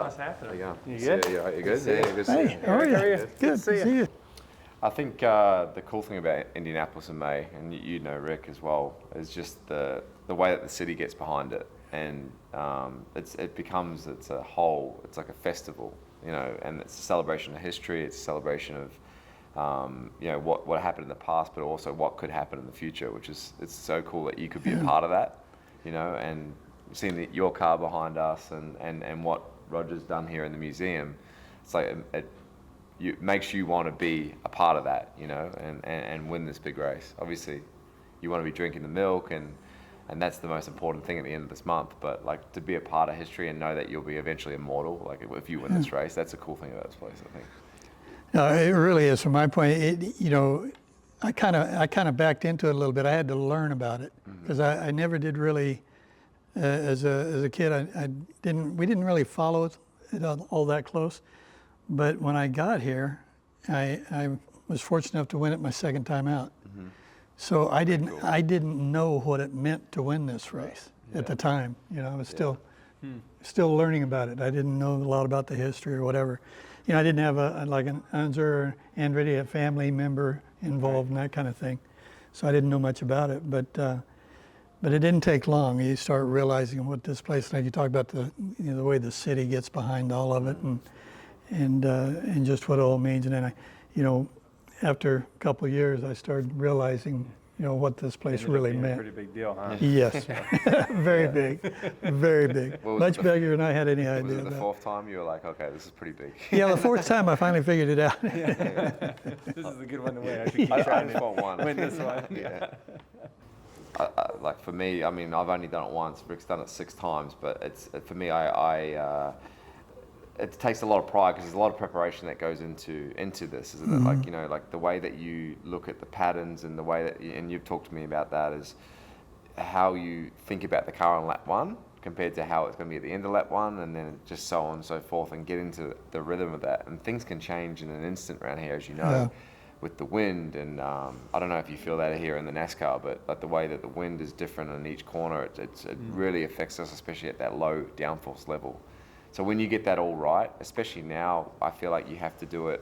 What's happening? There you You go. good? Yeah, you good? See you. Yeah, good to see Hey, you. how are you? How are you? Good Good to to see see you. I think the cool thing about Indianapolis in May, and you know Rick as well, is just the way that the city gets behind it, and it's a whole, it's like a festival, you know, and it's a celebration of history, it's a celebration of you know what happened in the past, but also what could happen in the future, which is it's so cool that you could be a part of that, you know, and seeing your car behind us and what Roger's done here in the museum, it's like it makes you want to be a part of that, you know, and win this big race. Obviously, you want to be drinking the milk, and that's the most important thing at the end of this month. But like to be a part of history and know that you'll be eventually immortal, like if you win this race, that's a cool thing about this place, I think. No, it really is. From my point, you know, I kind of backed into it a little bit. I had to learn about it because I never did really, as a kid, we didn't really follow it all that close. But when I got here, I was fortunate enough to win it my second time out. So I didn't know what it meant to win this race at the time. You know, I was still learning about it. I didn't know a lot about the history or whatever. You know, I didn't have like an Unser or Andretti, a family member involved in that kind of thing. So I didn't know much about it. But it didn't take long. You start realizing what this place, like you talk about the way the city gets behind all of it, and just what it all means. And then after a couple of years, I started realizing, what this place really meant. Pretty big deal, huh? Yes, very big, very big. Much bigger than I had any idea. Was it the about. fourth time you were like, okay, this is pretty big? Yeah, the fourth time I finally figured it out. This is a good one to win. I should keep I trying just want to one. win this one. Yeah. Like for me, I mean, I've only done it once. Rick's done it 6 times, but for me, it takes a lot of pride because there's a lot of preparation that goes into this, isn't it? Like, like the way that you look at the patterns and the way that, and you've talked to me about that, is how you think about the car on lap 1 compared to how it's going to be at the end of lap 1, and then just so on and so forth, and get into the rhythm of that. And things can change in an instant around here, as you know, with the wind. And I don't know if you feel that here in the NASCAR, but like the way that the wind is different in each corner, it really affects us, especially at that low downforce level. So when you get that all right, especially now, I feel like you have to do it.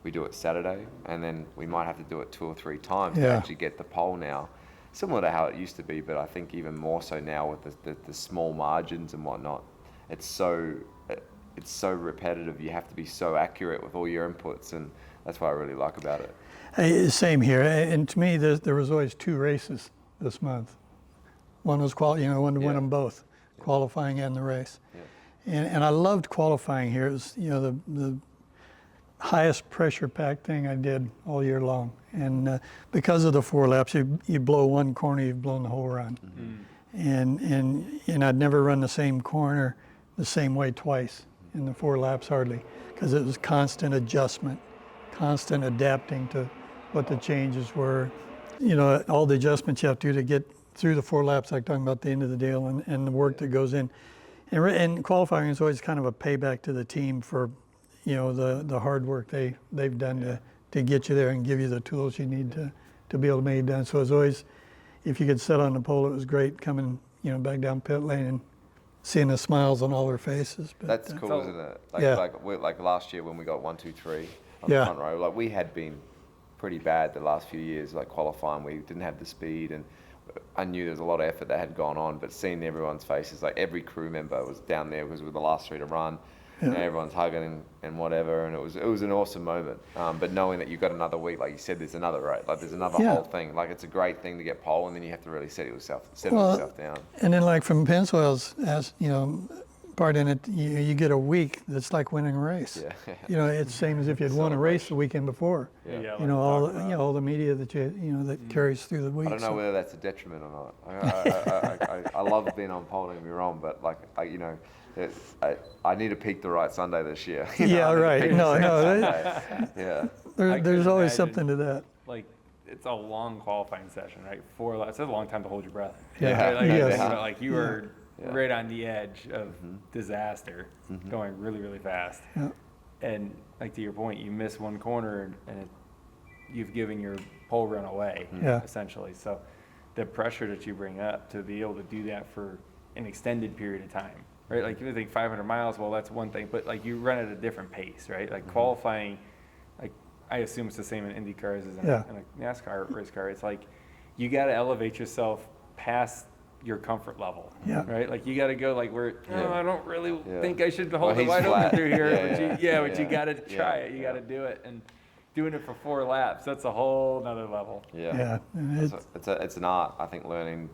We do it Saturday, and then we might have to do it 2 or 3 times to actually get the pole now. Similar to how it used to be, but I think even more so now with the small margins and whatnot. It's so repetitive. You have to be so accurate with all your inputs, and that's what I really like about it. Hey, same here. And to me, there was always 2 races this month. One was one to win them both, qualifying and the race. Yeah. And I loved qualifying here. It was, the highest pressure packed thing I did all year long. And because of the 4 laps, you blow one corner, you've blown the whole run. And I'd never run the same corner the same way twice in the 4 laps hardly, because it was constant adjustment, constant adapting to what the changes were. All the adjustments you have to do to get through the 4 laps, like talking about the end of the deal, and the work that goes in. And qualifying is always kind of a payback to the team for, the hard work they've done to get you there and give you the tools you need to be able to make it done. So it's always, if you could sit on the pole, it was great coming, back down pit lane and seeing the smiles on all their faces. But, that's cool, isn't it? Like last year when we got 1, 2, 3 on the front row, like we had been pretty bad the last few years, like qualifying. We didn't have the speed, and I knew there was a lot of effort that had gone on, but seeing everyone's faces, like every crew member was down there because we were the last 3 to run, and everyone's hugging and whatever, and it was an awesome moment. But knowing that you've got another week, like you said, there's another race, like there's another whole thing. Like it's a great thing to get pole, and then you have to really set yourself down. And then like from Pensoil's, part in it, you get a week that's like winning a race. It's the same as if you'd won a race the weekend before. All the media that that carries through the week. I don't know whether that's a detriment or not. I love being on pole, don't get me wrong, but I need to peak the right Sunday this year. Right. There's always something to that. Like, it's a long qualifying session, right? 4 laps. It's a long time to hold your breath. You were right on the edge of disaster, going really, really fast. And like to your point, you miss one corner and you've given your pole run away, essentially. So the pressure that you bring up to be able to do that for an extended period of time right? Like you think 500 miles, well, that's one thing, but like you run at a different pace, right? Like qualifying, like I assume it's the same in Indy cars as in a NASCAR race car. It's like you got to elevate yourself past your comfort level, right? Like you got to go like I don't really think I should hold it wide open through here, but you got to try it. You got to do it, and doing it for 4 laps, that's a whole nother level. It's an art, I think, learning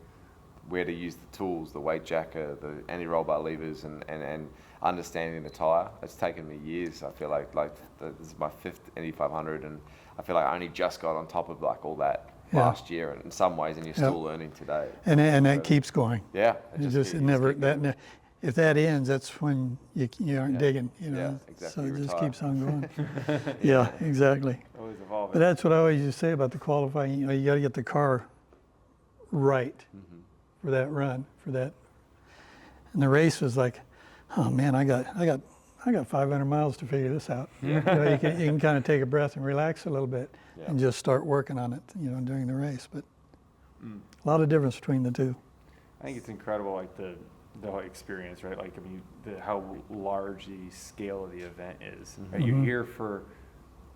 where to use the tools, the weight jacker, the anti-roll bar levers, and understanding the tire. It's taken me years. I feel like this is my 5th Indy 500, and I feel like I only just got on top of like all that last year, and in some ways, and you're still learning today. And that keeps going. Yeah, if that ends, that's when you aren't digging, you know. Yeah, exactly. So it just keeps on going. Yeah, exactly. Always evolving. But that's what I always used to say about the qualifying. You know, you got to get the car right for that run, for that. And the race was like, oh man, I got 500 miles to figure this out. You know, you can kind of take a breath and relax a little bit and just start working on it, you know, during the race. But a lot of difference between the two. I think it's incredible, like the whole experience, right? Like, I mean, how large the scale of the event is. Right? You're here for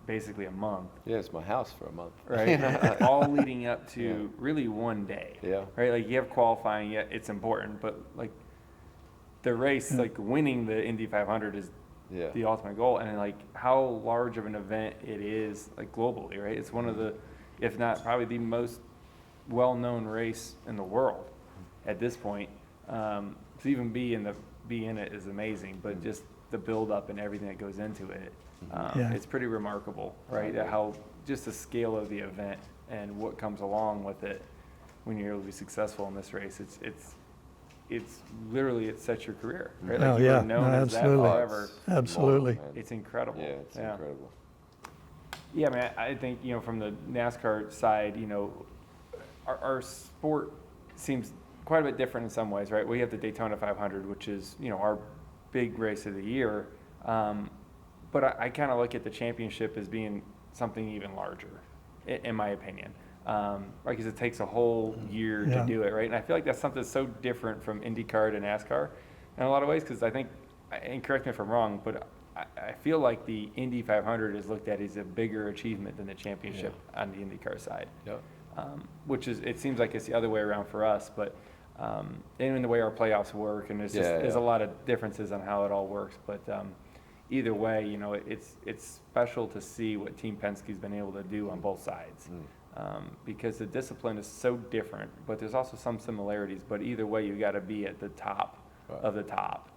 basically a month. Yeah, it's my house for a month. Right? All leading up to really one day. Yeah. Right? Like, you have qualifying, it's important, but like the race, like winning the Indy 500 is the ultimate goal. And like how large of an event it is, like globally, right? It's one of the, if not probably the most well-known race in the world at this point. To even be in it is amazing, but just the build-up and everything that goes into it, it's pretty remarkable, right? How just the scale of the event and what comes along with it when you're able to be successful in this race. It's literally, it sets your career, right? Like you are known as that forever. Absolutely. It's incredible. Yeah, it's incredible. Yeah, man, I think, you know, from the NASCAR side, you know, our sport seems quite a bit different in some ways, right? We have the Daytona 500, which is, you know, our big race of the year. But I kind of look at the championship as being something even larger, in my opinion. Right, because it takes a whole year to do it, right? And I feel like that's something so different from IndyCar to NASCAR in a lot of ways, because I think, and correct me if I'm wrong, but I feel like the Indy 500 is looked at as a bigger achievement than the championship on the IndyCar side. Which is, it seems like it's the other way around for us, but and in the way our playoffs work, and there's a lot of differences on how it all works, but either way, you know, it's special to see what Team Penske's been able to do on both sides, because the discipline is so different, but there's also some similarities, but either way, you got to be at the top of the top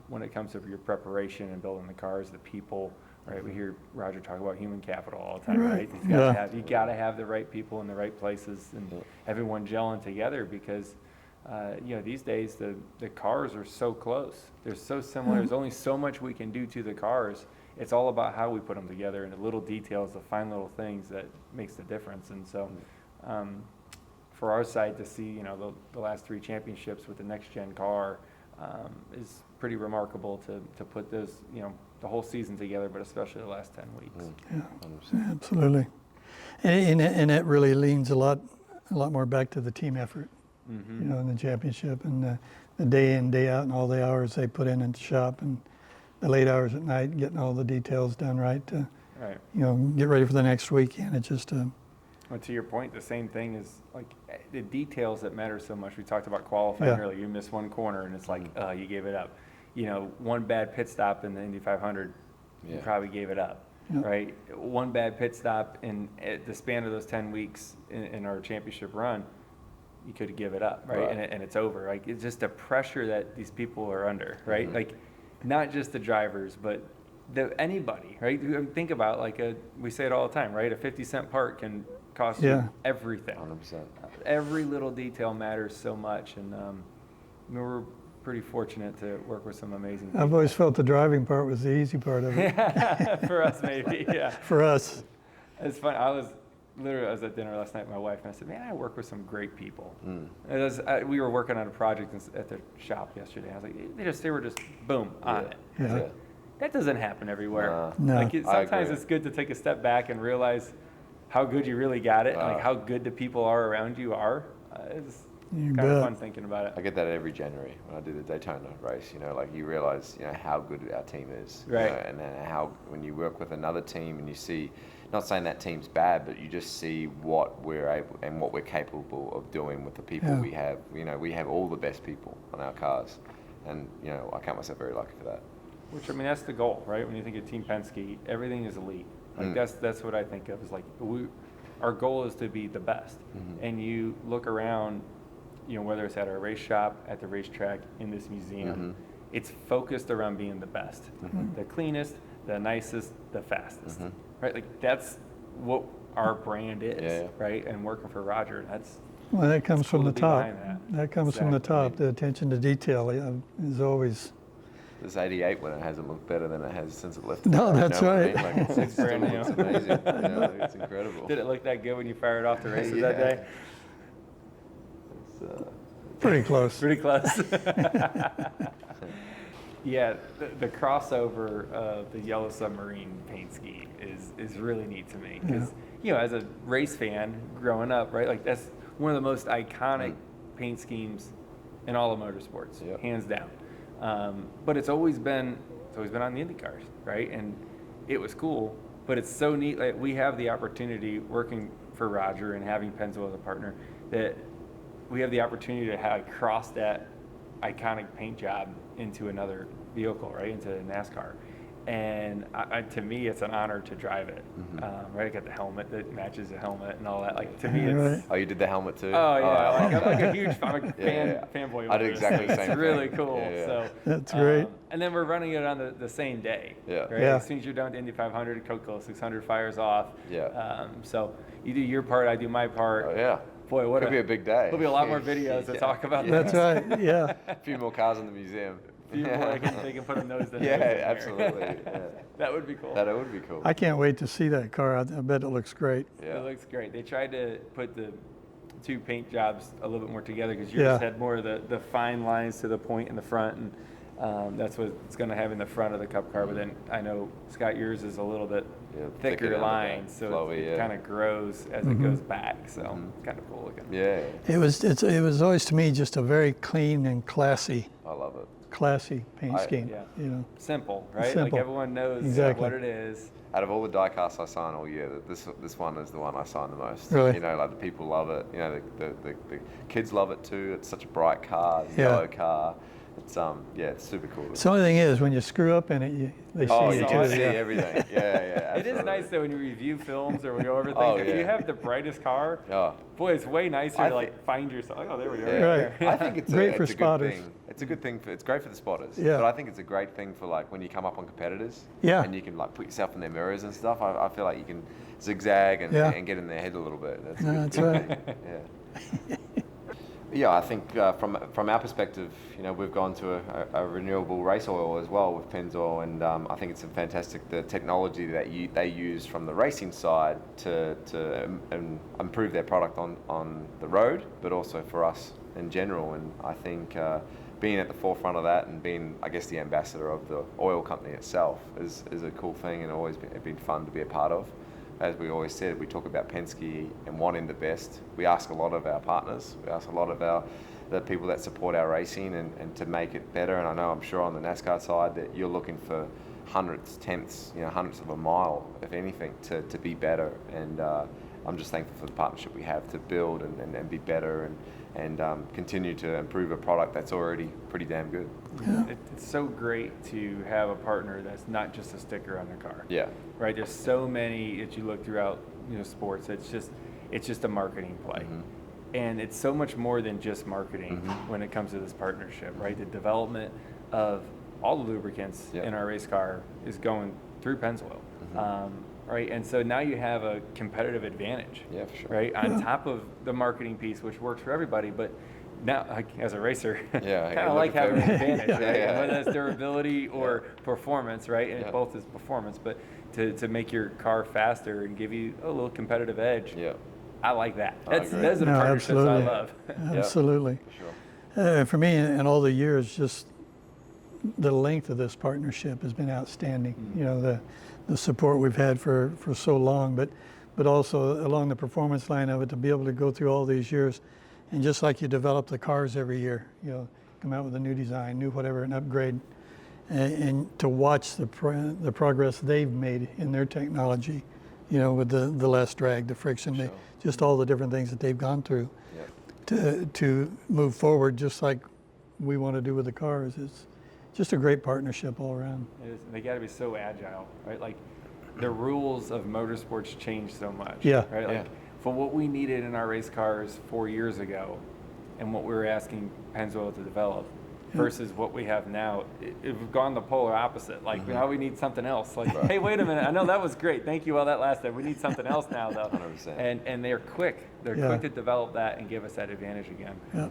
when it comes to your preparation and building the cars, the people. Right, we hear Roger talk about human capital all the time, right? You got to have the right people in the right places and everyone gelling together, because you know, these days the cars are so close. They're so similar. There's only so much we can do to the cars. It's all about how we put them together and the little details, the fine little things that makes the difference. And so for our side to see, you know, the last 3 championships with the next gen car is pretty remarkable to put those, you know, the whole season together, but especially the last 10 weeks. Yeah, absolutely. And it really leans a lot more back to the team effort, you know, in the championship, and the day in, day out, and all the hours they put in the shop, and the late hours at night, getting all the details done right to, you know, get ready for the next weekend. It's just well, to your point, the same thing is like the details that matter so much. We talked about qualifying earlier. You miss one corner, and it's like, you gave it up. You know, one bad pit stop in the Indy 500, you probably gave it up, right? One bad pit stop in the span of those 10 weeks in our championship run, you could give it up, right? And it's over. Like, it's just the pressure that these people are under, right? Like, not just the drivers, but anybody, right? Think about, like, we say it all the time, right? A 50-cent part can cost you everything. 100%. Every little detail matters so much, and we're pretty fortunate to work with some amazing people. I've always felt the driving part was the easy part of it. For us, maybe, For us. It's fun. I was at dinner last night with my wife, and I said, man, I work with some great people. We were working on a project at the shop yesterday. I was like, they were just, boom, on it. Like, that doesn't happen everywhere. No. Like, sometimes it's good to take a step back and realize how good you really got it, and like how good the people are around you are. You kind of bet. fun thinking about it. I get that every January when I do the Daytona race. You know, like you realize, you know, how good our team is. Right. You know, and then how when you work with another team and you see, not saying that team's bad, but you just see what we're able and what we're capable of doing with the people we have. You know, we have all the best people on our cars, and you know, I count myself very lucky for that. Which, I mean, that's the goal, right? When you think of Team Penske, everything is elite. Like that's what I think of, is like our goal is to be the best. And you look around, you know, whether it's at our race shop, at the racetrack, in this museum, it's focused around being the best, the cleanest, the nicest, the fastest, right? Like that's what our brand is, right? And working for Roger, Well, that comes from cool the to be top. behind That comes from the top. The attention to detail is always. This 88 winner hasn't looked better than it has since it left. No, that's right. Like it's brand new. It's amazing. You know, it's incredible. Did it look that good when you fired off the races that day? It's, Pretty close. Pretty close. Yeah, the crossover of the Yellow Submarine paint scheme is really neat to me because, you know, as a race fan growing up, right, like that's one of the most iconic paint schemes in all of motorsports, hands down. But it's always been on the Indy cars, right? And it was cool, but it's so neat. Like we have the opportunity working for Roger and having Penske as a partner that we have the opportunity to cross that iconic paint job into another vehicle, right, into NASCAR. And to me, it's an honor to drive it. Right, I got the helmet that matches the helmet and all that. Like to me, it's. Oh, you did the helmet too? Oh yeah, I'm like a huge fanboy. I did exactly the same. It's really thing. cool. Yeah. So That's great. And then we're running it on the same day. Right? Yeah. As soon as you're done to Indy 500, Coca-Cola 600 fires off. Yeah. So you do your part, I do my part. Oh yeah. Boy, what Could be a big day. There'll be a lot more videos to talk about. That's right. Yeah. A few more cars in the museum. They can put them nose to nose. Yeah, absolutely. Yeah. That would be cool. That would be cool. I can't wait to see that car. I bet it looks great. Yeah. It looks great. They tried to put the two paint jobs a little bit more together because yours had more of the fine lines to the point in the front, and that's what it's going to have in the front of the Cup car. But then I know, Scott, yours is a little bit thicker lines, so flowy, it kind of grows as it goes back. So it's kind of cool looking. Yeah. It was always to me just a very clean and classy. I love it. Classy paint scheme. Yeah. You know. Simple, right? Simple. Like everyone knows what it is. Out of all the die casts I sign all year, this one is the one I sign the most. Really? You know, like the people love it. You know, the kids love it too. It's such a bright car, yellow car. It's it's super cool. So the only thing is, when you screw up in it, they see you it can too. see everything. Yeah. It is nice though when you review films or we go over things. If you have the brightest car, boy, it's way nicer to like find yourself. Oh, there we go. Right. I think it's great for it's a spotters. good thing. It's a good thing it's great for the spotters. Yeah. But I think it's a great thing for like when you come up on competitors. Yeah. And you can like put yourself in their mirrors and stuff. I feel like you can zigzag and get in their head a little bit. That's right. Yeah. Yeah, I think from our perspective, you know, we've gone to a renewable race oil as well with Pennzoil, and I think it's fantastic the technology that they use from the racing side to improve their product on the road, but also for us in general. And I think being at the forefront of that and being, I guess, the ambassador of the oil company itself is a cool thing and always been fun to be a part of. As we always said, we talk about Penske and wanting the best. We ask a lot of our partners. We ask a lot of the people that support our racing and to make it better. And I know, I'm sure on the NASCAR side that you're looking for tenths, hundredths of a mile, if anything, to be better. And I'm just thankful for the partnership we have to build and be better and continue to improve a product that's already pretty damn good. Yeah. It's so great to have a partner that's not just a sticker on their car. Yeah. Right. There's so many that you look throughout, sports. It's just a marketing play, and it's so much more than just marketing when it comes to this partnership. Right. The development of all the lubricants in our race car is going through Pennzoil. Right, and so now you have a competitive advantage. Yeah, for sure. Right, on top of the marketing piece, which works for everybody, but now, as a racer, kind of like having an advantage, right? Whether that's durability or performance, right? And both is performance, but to make your car faster and give you a little competitive edge. Yeah. I like that. Those are the No, partnerships absolutely. I love. Absolutely. For sure. For me, in all the years, just the length of this partnership has been outstanding. You know, the support we've had for so long, but also along the performance line of it, to be able to go through all these years And just like you develop the cars every year, come out with a new design, new whatever, an upgrade, and to watch the progress they've made in their technology, with the less drag, the friction, just all the different things that they've gone through to move forward, just like we want to do with the cars. It's just a great partnership all around. It is. They got to be so agile, right? Like the rules of motorsports change so much. Yeah. Right. Like for what we needed in our race cars 4 years ago, and what we were asking Pennzoil to develop, versus what we have now, we've gone the polar opposite. Like now we need something else. Like, hey, wait a minute, I know that was great. Thank you all that last time. We need something else now, though. 100%. And they're quick. They're quick to develop that and give us that advantage again. Yeah.